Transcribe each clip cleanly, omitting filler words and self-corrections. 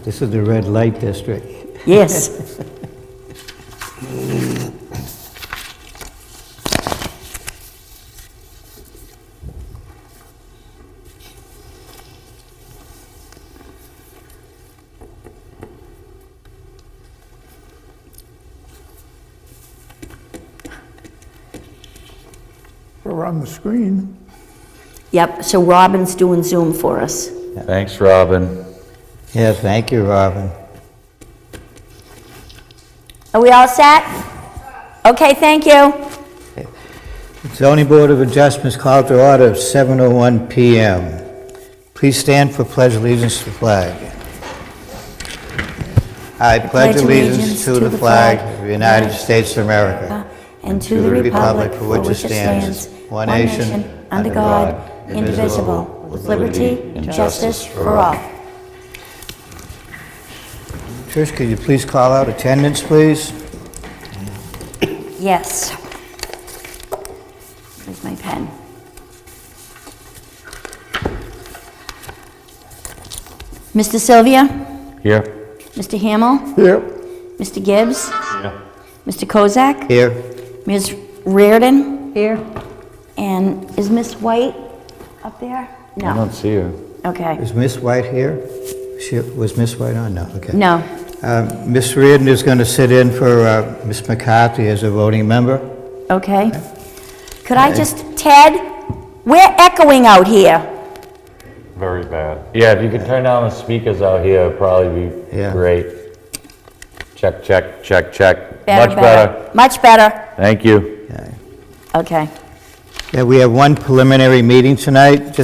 This is the red light district. Yes. We're on the screen. Yep, so Robin's doing Zoom for us. Thanks, Robin. Yeah, thank you, Robin. Are we all set? Okay, thank you. Zoning Board of Adjustments called to order at 7:01 PM. Please stand for pledge allegiance to the flag. I pledge allegiance to the flag of the United States of America and to the republic for which it stands, one nation, under God, indivisible, with liberty and justice for all. Trish, could you please call out attendance, please? Yes. Where's my pen? Mr. Sylvia? Here. Mr. Hamel? Here. Mr. Gibbs? Yeah. Mr. Kozak? Here. Ms. Reardon? Here. And is Miss White up there? I No. don't see her. Okay. Is Miss White here? Was Miss White on? No, okay. No. Ms. Reardon is going to sit in for Ms. McCarthy as a voting member. Okay. Could I just, Ted, we're echoing out here. Very bad. Yeah, if you could turn down the speakers out here, it'd probably be Yeah. great. Check, check, check, check. Better, Much better. Much better. Thank you. Okay. Yeah, we have one preliminary meeting tonight.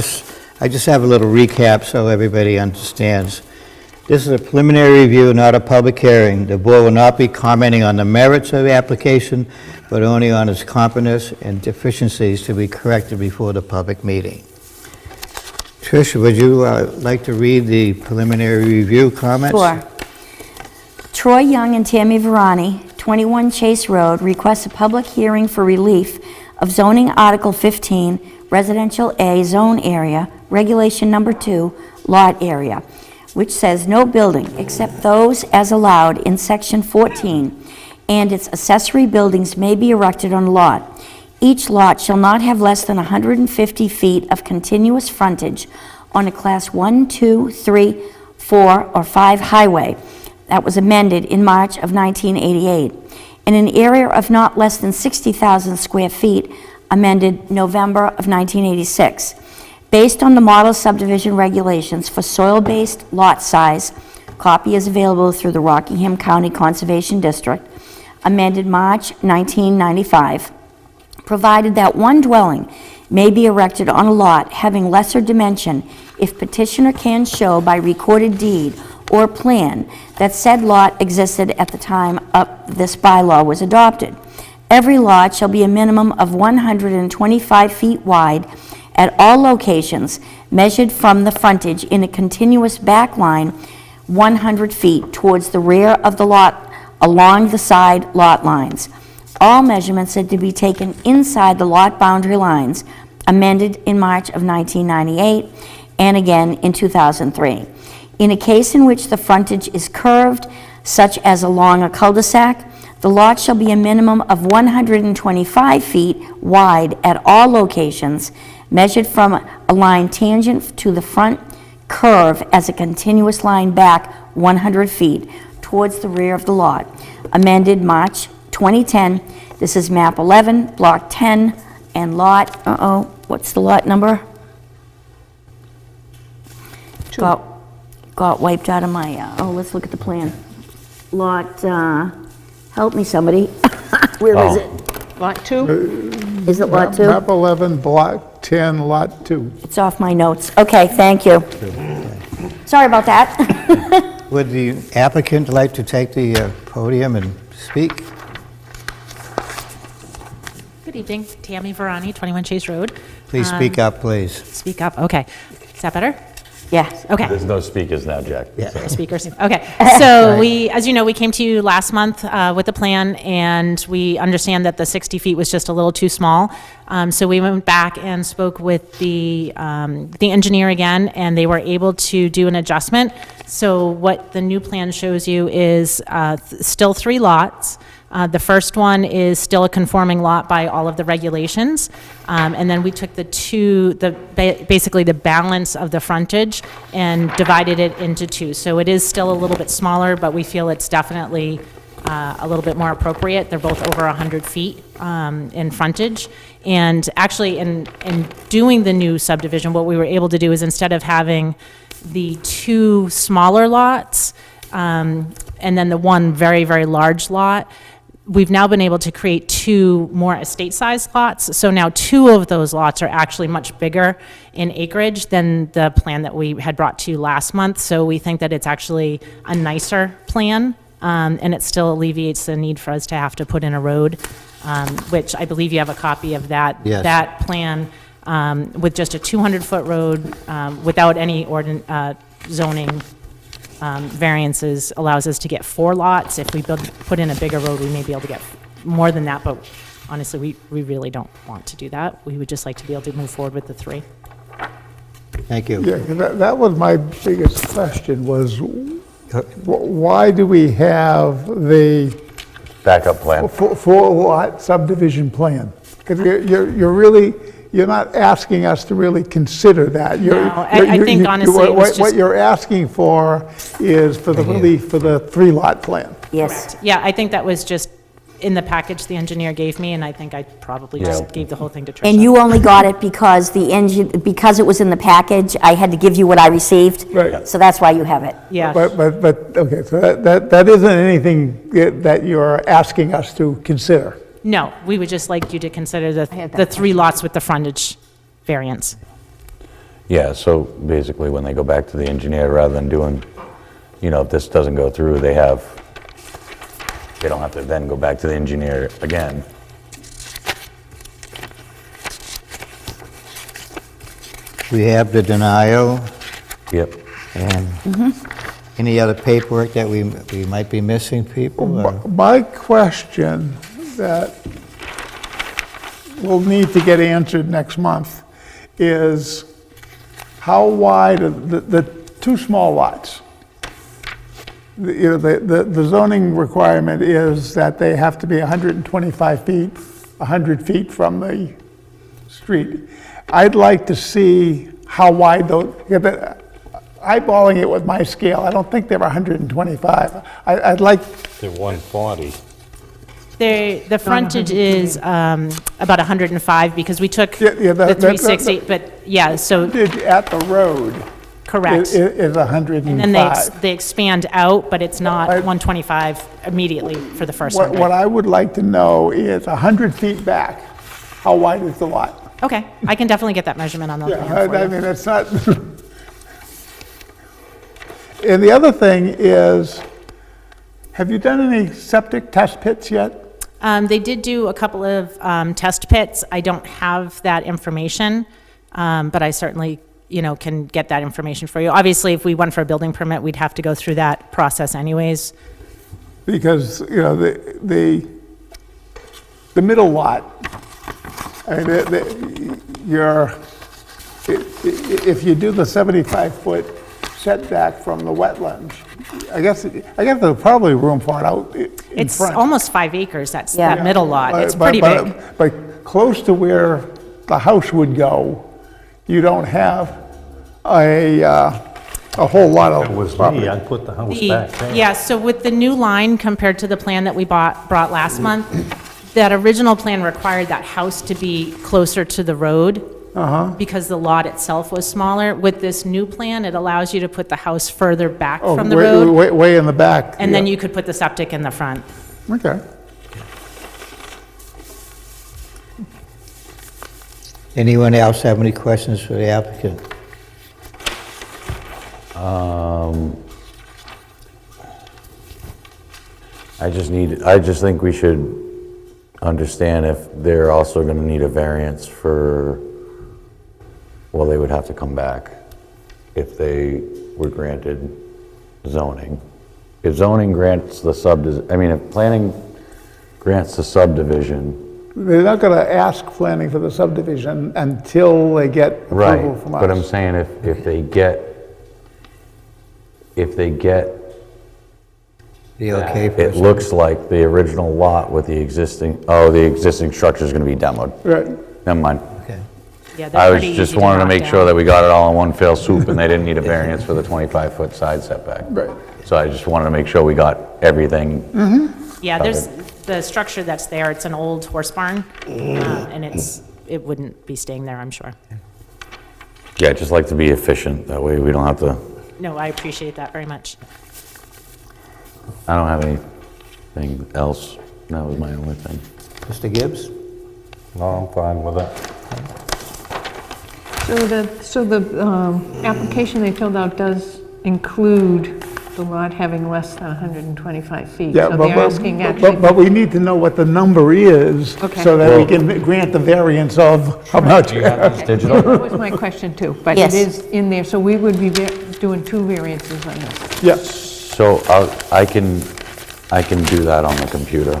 I just have a little recap so everybody understands. This is a preliminary review, not a public hearing. The board will not be commenting on the merits of the application, but only on its competence and deficiencies to be corrected before the public meeting. Tricia, would you like to read the preliminary review comments? Sure. Troy Young and Tammy Verani, 21 Chase Road, requests a public hearing for relief of zoning Article 15, Residential A Zone Area, Regulation Number 2, Lot Area, which says no building except those as allowed in Section 14, and its accessory buildings may be erected on a lot. Each lot shall not have less than 150 feet of continuous frontage on a Class 1, 2, 3, 4, or 5 highway that was amended in March of 1988, in an area of not less than 60,000 square feet, amended November of 1986. Based on the Model Subdivision Regulations for soil-based lot size, copy is available through the Rockingham County Conservation District, amended March 1995, provided that one dwelling may be erected on a lot having lesser dimension if petitioner can show by recorded deed or plan that said lot existed at the time of this bylaw was adopted. Every lot shall be a minimum of 125 feet wide at all locations, measured from the frontage in a continuous back line 100 feet towards the rear of the lot along the side lot lines. All measurements are to be taken inside the lot boundary lines, amended in March of 1998 and again in 2003. In a case in which the frontage is curved, such as along a cul-de-sac, the lot shall be a minimum of 125 feet wide at all locations, measured from a line tangent to the front curve as a continuous line back 100 feet towards the rear of the lot. Amended March 2010. This is map 11, block 10, and lot, what's the lot number? Got wiped out of my, let's look at the plan. Lot, help me somebody. Where is it? Lot 2? Is it lot 2? Map 11, block 10, lot 2. It's off my notes. Okay, thank you. Sorry about that. Would the applicant like to take the podium and speak? Good evening, Tammy Verani, 21 Chase Road. Please speak up, please. Speak up, okay. Is that better? Yes. Okay. There's no speakers now, Jack. Speakers. Okay. So we, as you know, we came to you last month with the plan, and we understand that the 60 feet was just a little too small. So we went back and spoke with the engineer again, and they were able to do an adjustment. So what the new plan shows you is still 3 lots. The first one is still a conforming lot by all of the regulations. And then we took basically the balance of the frontage and divided it into 2. So it is still a little bit smaller, but we feel it's definitely a little bit more appropriate. They're both over 100 feet in frontage. And actually, in doing the new subdivision, what we were able to do is, instead of having the 2 smaller lots and then the one very, very large lot, we've now been able to create 2 more estate-sized lots. So now 2 of those lots are actually much bigger in acreage than the plan that we had brought to you last month. So we think that it's actually a nicer plan, and it still alleviates the need for us to have to put in a road, which I believe you have a copy of that. Yes. That plan with just a 200-foot road without any zoning variances allows us to get 4 lots. If we put in a bigger road, we may be able to get more than that, but honestly, we really don't want to do that. We would just like to be able to move forward with the 3. Thank you. Yeah, that was my biggest question, was why do we have the Backup plan. 4-lot subdivision plan? Because you're not asking us to really consider that. I think honestly it was what just- you're asking for is for the relief for the 3-lot plan. Yes. Yeah, I think that was just in the package the engineer gave me, and I think I probably just gave the whole thing to Tricia. And you only got it because because it was in the package, I had to give you what I received. Right. So that's why you have it. Yeah. But, okay, so that isn't anything that you're asking us to consider. No, we would just like you to consider the 3 lots with the frontage variance. Yeah, so basically, when they go back to the engineer, rather than doing, if this doesn't go through, they don't have to then go back to the engineer again. We have the denial, Yep. and any other paperwork that we might be missing, people? or- My question that will need to get answered next month is how wide are the 2 small lots? The zoning requirement is that they have to be 125 feet, 100 feet from the street. I'd like to see how wide those, eyeballing it with my scale, I don't think they're 125. I'd like, They're 140. The frontage is about 105, because we took Yeah, the 360, but yeah, so, at the road correct. is 105. And then they expand out, but it's not 125 immediately for the first What 100. I would like to know is 100 feet back, how wide is the lot? Okay, I can definitely get that measurement on the Yeah, plan for I you. mean, it's not. And the other thing is, have you done any septic test pits yet? They did do a couple of test pits. I don't have that information, but I certainly, can get that information for you. Obviously, if we went for a building permit, we'd have to go through that process anyways. Because, the middle lot, I mean, if you do the 75-foot setback from the wetlands, I guess there's probably room for it out in It's front. almost 5 acres, that Yeah. middle lot. It's But- pretty but- big. But close to where the house would go, you don't have a whole lot of property. I'd put the house The- back there. Yeah, so with the new line compared to the plan that we brought last month, that original plan required that house to be closer to the road because the lot itself was smaller. With this new plan, it allows you to put the house further back Oh, from the way- road, Way in the back. and then yeah. you could put the septic in the front. Okay. Anyone else have any questions for the applicant? I just think we should understand if they're also gonna need a variance for, well, they would have to come back. if they were granted zoning. If zoning grants the if planning grants the subdivision, They're not gonna ask planning for the subdivision until they get right, approval from us. but I'm saying if they get The okay for it looks like the original lot with the existing structure is gonna be demoed. Right. Never mind. Okay. Yeah, they're I was pretty just easy to wanted to knock make down. sure that we got it all in one fell swoop and they didn't need a variance for the 25-foot side setback. Right. So I just wanted to make sure we got everything. Yeah, there's the structure that's there, it's an old horse barn, and it wouldn't be staying there, I'm sure. Yeah, I'd just like to be efficient, that way we don't have to, No, I appreciate that very much. I don't have anything else. That was my only thing. Mr. Gibbs? No, I'm fine with it. So the application they filled out does include the lot having less than 125 feet. Yeah, So but, they're asking but actually, we need to know what the number is, Okay. so that we can grant the variance of how much. Digital? that was my question too, but Yes. it is in there, so we would be doing 2 variances on this. Yes, So I can do that on the computer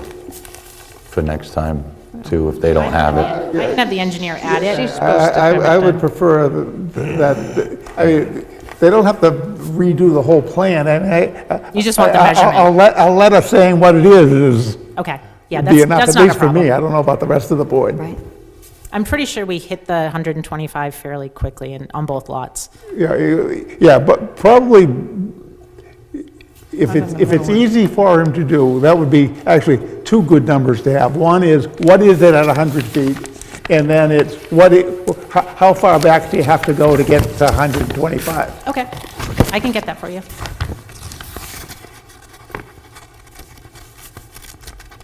for next time too, if they don't have it. I can have the engineer add it. She's supposed to have it I would done. prefer that, I mean, they don't have to redo the whole plan, You just want the measurement. I'll let us saying what it is Okay, yeah, be enough, that's at not a least for me. problem. I don't know about the rest of the board. Right. I'm pretty sure we hit the 125 fairly quickly on both lots. Yeah, but probably, if it's easy for him to do, that would be actually 2 good numbers to have. One is, what is it at 100 feet? And then it's, how far back do you have to go to get to 125? Okay, I can get that for you.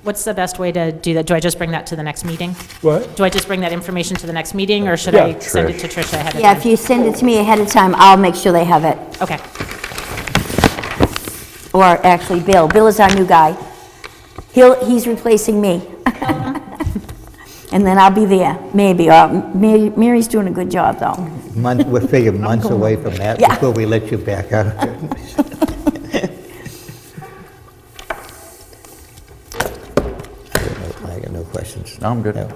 What's the best way to do that? Do I just bring that to the next meeting? What? Do I just bring that information to the next meeting, or should Yeah, I send it to Tricia ahead of Yeah, time? if you send it to me ahead of time, I'll make sure they have it. Okay, Or actually, Bill. Bill is our new guy. He's replacing me. And then I'll be there, maybe. Mary's doing a good job, though. We're figuring months away from that Yeah. before we let you back out. I got no questions. No, I'm good. No.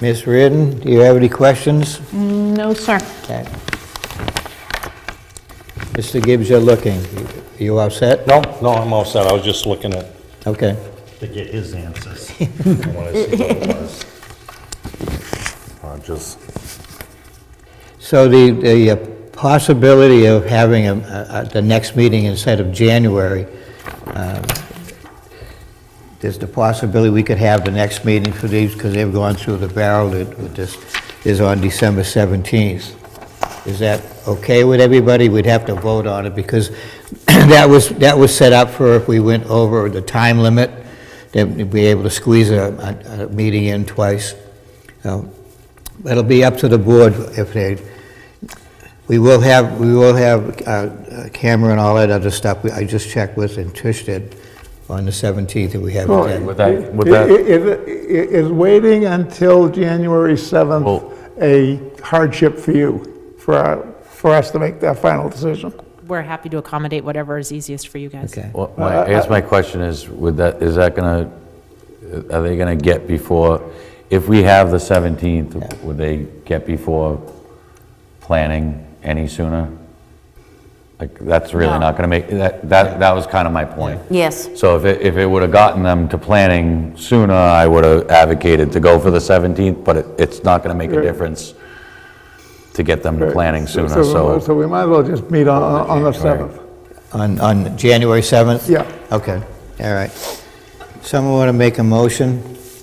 Ms. Reardon, do you have any questions? No, sir. Okay. Mr. Gibbs, you're looking. You all set? No, I'm all set. I was just looking at, Okay. to get his answers. I want to see what it was. Just, So the possibility of having the next meeting instead of January, there's the possibility we could have the next meeting for these, because they've gone through the barrel with this, is on December 17th. Is that okay with everybody? We'd have to vote on it, because that was set up for if we went over the time limit, then we'd be able to squeeze a meeting in twice. So, it'll be up to the board if they, we will have a camera and all that other stuff. I just checked with, and Trish did, on the 17th, and we have it then. With that, Is waiting until January 7th Well- a hardship for you, for us to make that final decision? we're happy to accommodate whatever is easiest for you guys. Okay. well, I guess my question is, are they gonna get before, if we have the 17th, would they get before planning any sooner? Like, that's really No. not gonna make, that was kind of my point. Yes. So if it would have gotten them to planning sooner, I would have advocated to go for the 17th, but it's not gonna make a difference to get them to planning sooner, so. So we might as well just meet on the 7th. On January 7th? Yeah. Okay, all right. Someone want to make a motion?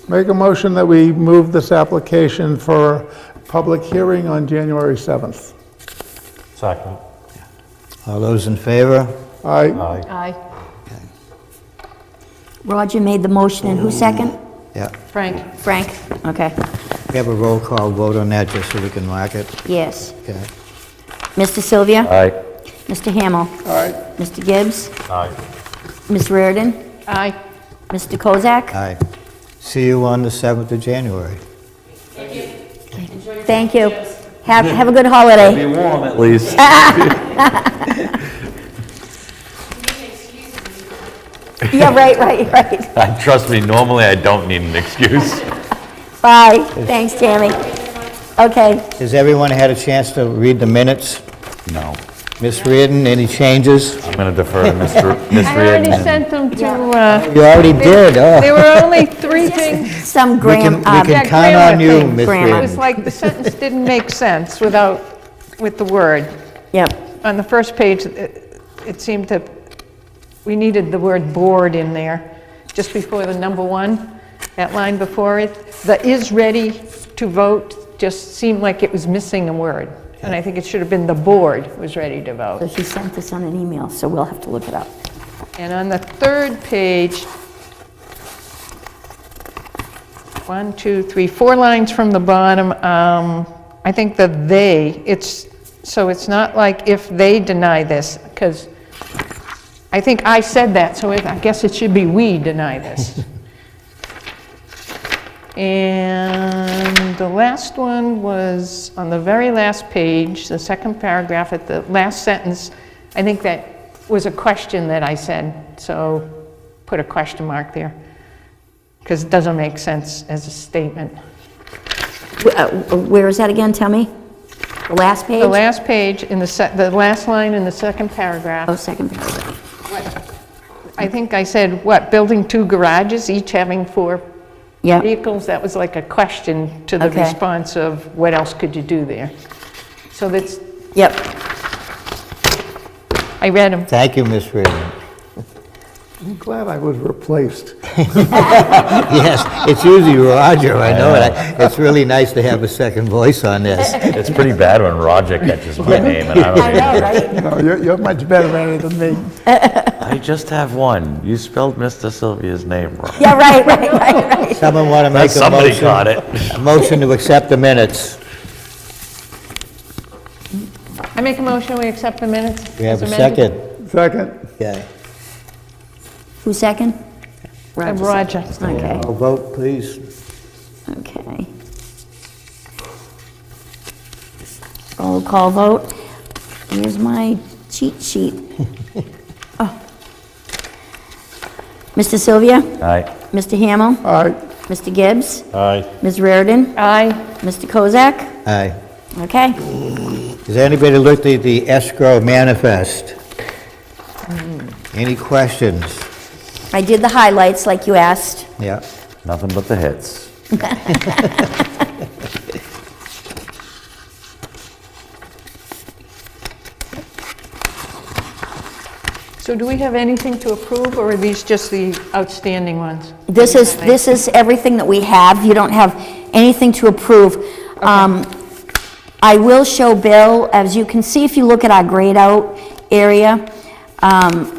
Make a motion that we move this application for public hearing on January 7th. second. All those in favor? Aye. Aye. Roger made the motion, and who second? Yeah. Frank? Frank? Okay. We have a roll call vote on that, just so we can mark it. Yes. Okay. Mr. Sylvia? Aye. Mr. Hamel? Aye. Mr. Gibbs? Aye. Ms. Reardon? Aye. Mr. Kozak? Aye. See you on the 7th of January. Thank you. Have a good holiday. Be warm at least. Yeah, right. Trust me, normally I don't need an excuse. Bye. Thanks, Tammy. Okay. Has everyone had a chance to read the minutes? No. Ms. Reardon, any changes? I'm gonna defer to Ms. I already Reardon. sent them to, You already did, there oh. were only 3 things. Some We can gram, count on you, grammar Ms. Grammar. It was Reardon. like the sentence didn't make sense with the word. yep. On the first page, it seemed to, we needed the word board in there, just before the number 1, that line before it. The is ready to vote just seemed like it was missing a word. And I think it should have been the board was ready to vote. So she sent this on an email, so we'll have to look it up. And on the 3rd page, 1, 2, 3, 4 lines from the bottom, I think the they, so it's not like if they deny this, because I think I said that, so I guess it should be we deny this. And the last one was on the very last page, the 2nd paragraph at the last sentence. I think that was a question that I said, so put a question mark there, because it doesn't make sense as a statement. Where is that again? Tell me. The last page? The last page, in the last line in the 2nd paragraph, Oh, second paragraph. I think I said, what, building 2 garages, each having 4 Yep. vehicles? That was like a question to the Okay. response of what else could you do there? So that's, Yep. I read them. Thank you, Ms. Reardon. I'm glad I was replaced. Yes, it's usually Roger, I know it. It's really nice to have a second voice on this. It's pretty bad when Roger catches my name and I I don't know, even. right? No, you're much better at it than me. I just have one. You spelled Mr. Sylvia's name wrong. Yeah, right. Someone want to make a Somebody motion? caught it. A motion to accept the minutes. I make a motion, we accept the minutes. We have as a amended. second? Second, Okay. Who's second? Roger. Okay, I'll vote, please. okay. Roll call vote. Here's my cheat sheet. Oh. Mr. Sylvia? Aye. Mr. Hamel? all right, Mr. Gibbs? Aye. Ms. Reardon? Aye. Mr. Kozak? Aye. Okay. Has anybody looked at the escrow manifest? Any questions? I did the highlights like you asked. Yeah. Nothing but the hits. So do we have anything to approve, or are these just the outstanding ones? This is everything that we have. You don't have anything to approve. I will show Bill, as you can see, if you look at our grayed out area,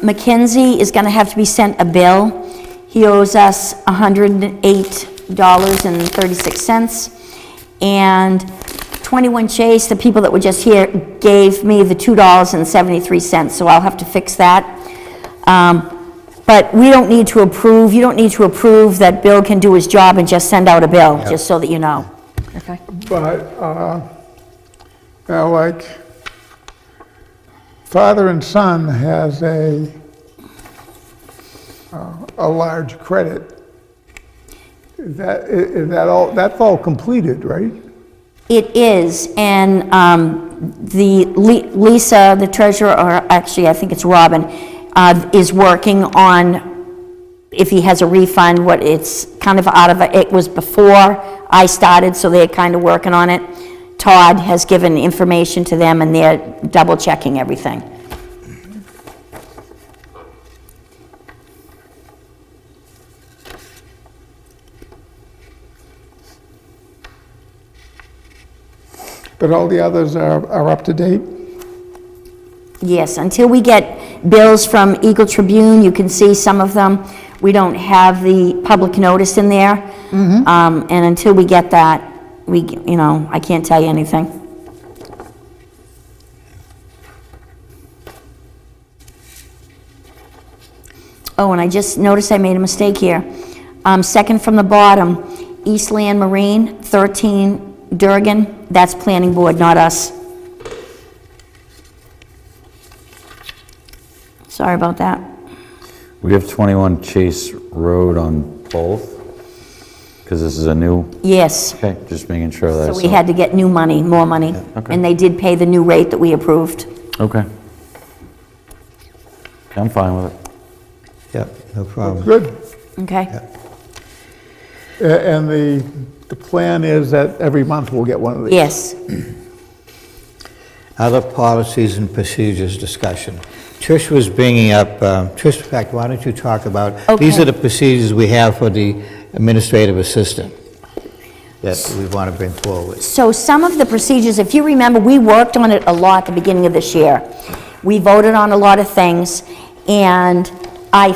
Mackenzie is gonna have to be sent a bill. He owes us $108.36. And 21 Chase, the people that were just here, gave me the $2.73, so I'll have to fix that. But we don't need to approve, you don't need to approve that Bill can do his job and just send out a bill, just so that you know. Okay. but, now, like, father and son has a large credit. Is that all, that's all completed, right? It is, and Lisa, the treasurer, or actually, I think it's Robin, is working on if he has a refund, what it's kind of out of, it was before I started, so they're kind of working on it. Todd has given information to them, and they're double checking everything. But all the others are up to date? Yes, until we get bills from Eagle Tribune, you can see some of them, we don't have the public notice in there. And until we get that, I can't tell you anything. Oh, and I just noticed I made a mistake here. Second from the bottom, Eastland Marine, 13 Durgan, that's planning board, not us. Sorry about that. We have 21 Chase Road on both? Because this is a new, Yes, okay, just making sure so that's. we had to get new money, more money. Okay. And they did pay the new rate that we approved. Okay. I'm fine with it. Yep, no problem. Good. Okay? And the plan is that every month we'll get one of these? Yes. Other policies and procedures discussion. Trish was bringing up, Trish, in fact, why don't you talk about, these Okay. are the procedures we have for the administrative assistant that we want to bring forward. So some of the procedures, if you remember, we worked on it a lot at the beginning of this year. We voted on a lot of things, and I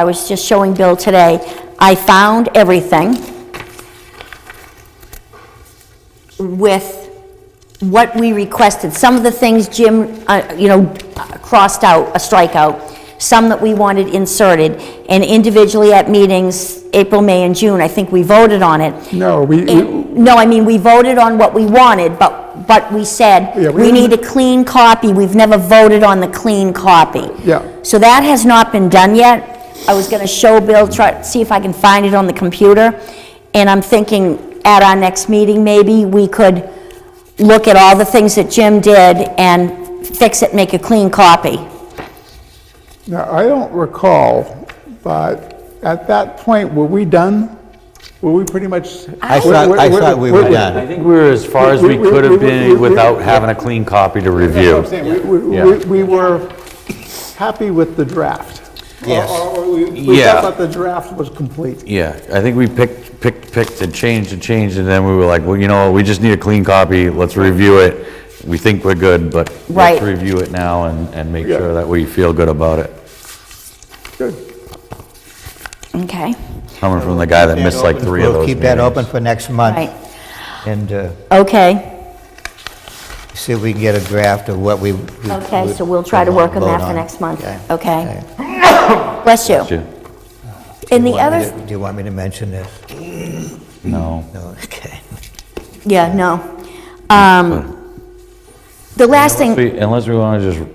was just showing Bill today, I found everything with what we requested. Some of the things Jim, crossed out, a strikeout, some that we wanted inserted, and individually at meetings, April, May, and June, I think we voted on it. No, No, I mean, we voted on what we wanted, but we said, Yeah, we need a clean copy. We've never voted on the clean copy. Yeah. So that has not been done yet. I was gonna show Bill, see if I can find it on the computer, and I'm thinking at our next meeting, maybe we could look at all the things that Jim did and fix it, make a clean copy. Now, I don't recall, but at that point, were we done? Were we pretty much? I thought we were done. I think we were as far as we could have been without having a clean copy to That's what review. I'm saying. Yeah. We were happy with the draft. Yes. Or we Yeah. thought that the draft was complete. Yeah, I think we picked and changed, and then we were like, well, you know, what, we just need a clean copy, let's review it. We think we're good, but Right. let's review it now and make Yeah. sure that we feel good about it. Good. Okay, Coming from the guy that missed like 3 of those We'll keep that meetings. open for next month. right, And okay, see if we can get a draft of what we... okay, so we'll try to work on that for next month, okay? Bless you. Sure. And the other, Do you want me to mention this? No. No, okay. yeah, no. The last thing, Unless we want to just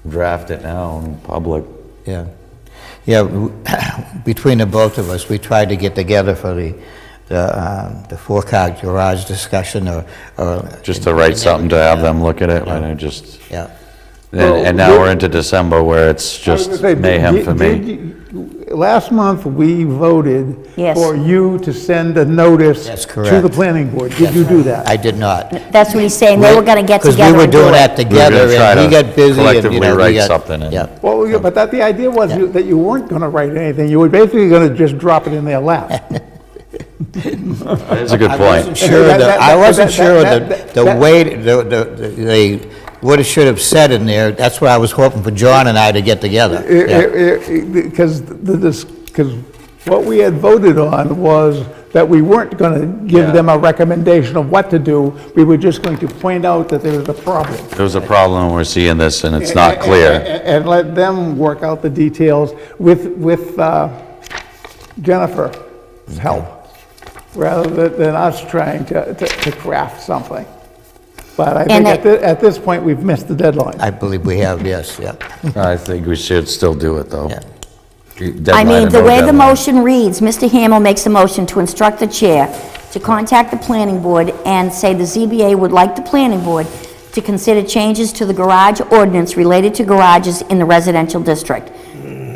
draft it now in public. Yeah. Yeah, between the both of us, we tried to get together for the four-car garage discussion or... Just to write something to have them look at it, and it just, Yeah. and now we're into December where it's I was just gonna say, mayhem for me. Last month, we voted Yes. for you to send a notice That's to correct. the planning board. Did you do that? I did not. that's what he's saying, they were gonna get together Because we were and do doing it. that together, try and he to got busy, and, collectively we write got... something in. Yeah. Well, yeah, but the idea was that you weren't going to write anything. You were basically going to just drop it in their lap. That's a good I point. wasn't sure That- I wasn't that- sure that- the way, they would have, should have said in there, that's what I was hoping for John and I to get together. Yeah. Because what we had voted on was that we weren't going to give them a recommendation of what to do. We were just going to point out that there was a problem. There's a problem, we're seeing this, and it's not clear. And let them work out the details with Jennifer's help, rather than us trying to craft something. But I And think at this point, we've missed the deadline. I believe we have, yes, yeah. I think we should still do it, though. Yeah. I Deadline mean, or the no way the deadline. motion reads, Mr. Hamel makes a motion to instruct the chair to contact the planning board and say the ZBA would like the planning board to consider changes to the garage ordinance related to garages in the residential district.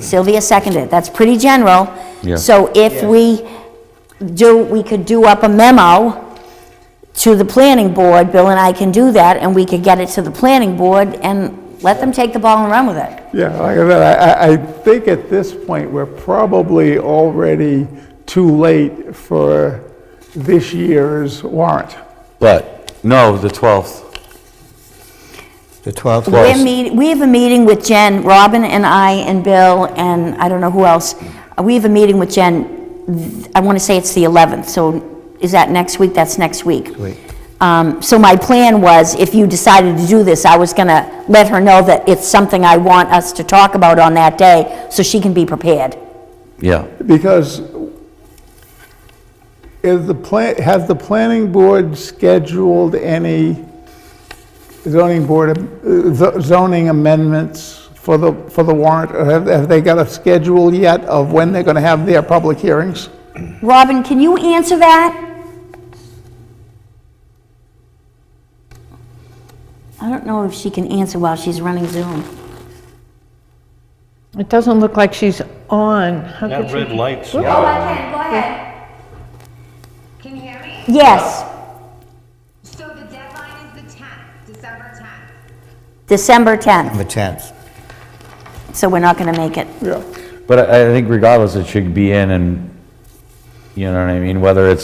Sylvia seconded. That's pretty general. Yeah. So if we could do up a memo to the planning board, Bill and I can do that, and we could get it to the planning board and let them take the ball and run with it. Yeah, like I said, I think at this point, we're probably already too late for this year's warrant. But, no, the 12th. The 12th We have a meeting with Jen, Robin and I and Bill, and I don't know who else. We have a meeting with Jen, I want to say it's the 11th, so is that next week? That's next week. So my plan was, if you decided to do this, I was going to let her know that it's something I want us to talk about on that day, so she can be prepared. Yeah. Because has the planning board scheduled any zoning amendments for the warrant? Or have they got a schedule yet of when they're gonna have their public hearings? Robin, can you answer that? I don't know if she can answer while she's running Zoom. It doesn't look like she's on. How could That she? red light's Oh, I can, go ahead. Can you hear me? Yes, So the deadline is the 10th, December 10th. December 10th, The 10th. so we're not gonna make it. Yeah. But I think regardless, it should be in and, you know what I mean, whether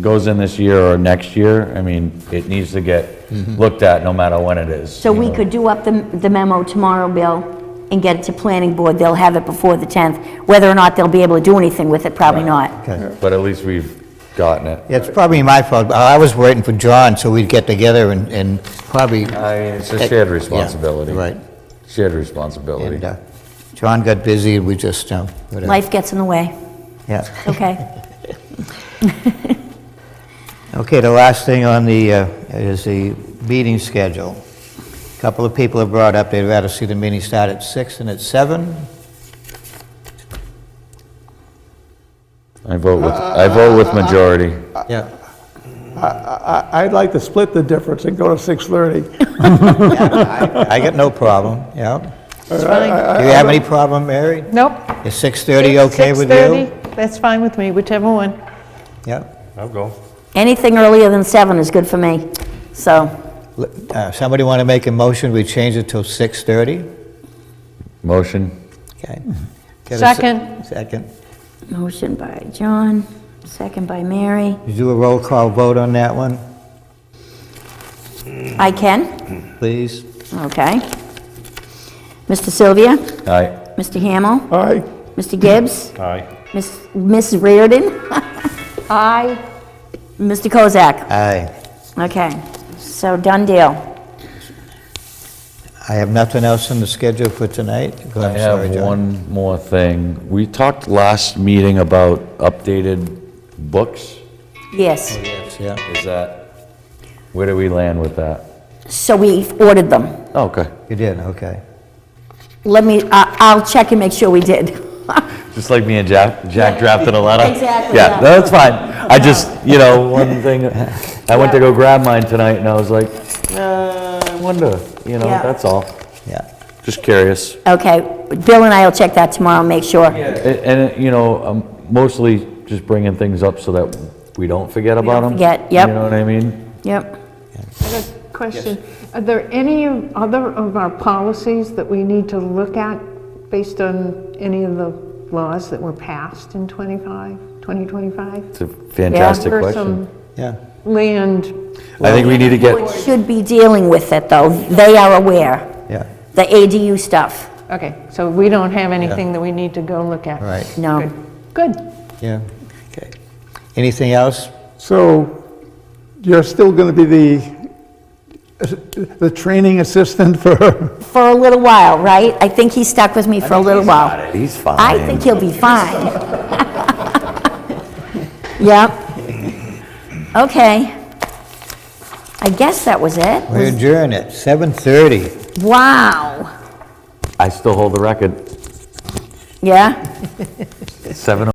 goes in this year or next year, I mean, it needs to get looked at no matter when it is. So you we know. could do up the memo tomorrow, Bill, and get it to planning board. They'll have it before the 10th. Whether or not they'll be able to do anything with it, probably not. Okay. But at least we've gotten it. Yeah, it's probably my fault. I was waiting for John, so we'd get together and probably... It's a shared responsibility. Yeah, right. Shared responsibility. And John got busy, and we just, whatever. Life gets in the way, Yeah. okay? Okay, the last thing on the, is the meeting schedule. A couple of people have brought up they'd rather see the meeting start at 6 and at 7. I vote with majority. Yeah. I'd like to split the difference and go to 6:30. I got no problem, yeah. It's fine. Do you have any problem, Mary? Nope. Is 6:30 okay with you? 6:30, that's fine with me, whichever one. Yeah. I'll go. Anything earlier than 7 is good for me, so, Somebody want to make a motion, we change it till 6:30? Motion. Okay. Get a se- Second. Second. motion by John, second by Mary. You do a roll call vote on that one, I can, please? okay. Mr. Sylvia, Aye. Mr. Hamel, Aye. Mr. Gibbs, Aye. Miss Reardon, Aye. Mr. Kozak. Aye. Okay, so done deal. I have nothing else on the schedule for tonight. Go I ahead, sorry, have John. one more thing. We talked last meeting about updated books. Yes, Yeah. Is that, where do we land with that? so we've ordered them. Oh, okay. You did, okay. Let me, I'll check and make sure we did. Just like me and Jack drafted a letter? Exactly, Yeah, yeah. no, that's fine. I just, one thing, I went to go grab mine tonight and I was like, I wonder, Yeah. that's all. Yeah. Just curious. Okay, Bill and I will check that tomorrow and make sure. And, I'm mostly just bringing things up so that we don't forget about them. forget, yep. You know what I mean? Yep. I have a question. Are there any other of our policies that we need to look at based on any of the laws that were passed in 2025? It's a fantastic Or question. some Yeah. land, I think we need to get, Should be dealing with it, though. They are aware, Yeah, the ADU stuff. okay, so we don't have anything that we need to go look at? all right, No. Good. yeah, okay. Anything else? So you're still going to be the training assistant for, For a little while, right? I think he's stuck with me for a little while. he's fine. I think he'll be fine. Yep. Okay. I guess that was it. We adjourn at 7:30. Wow. I still hold the record. Yeah? 7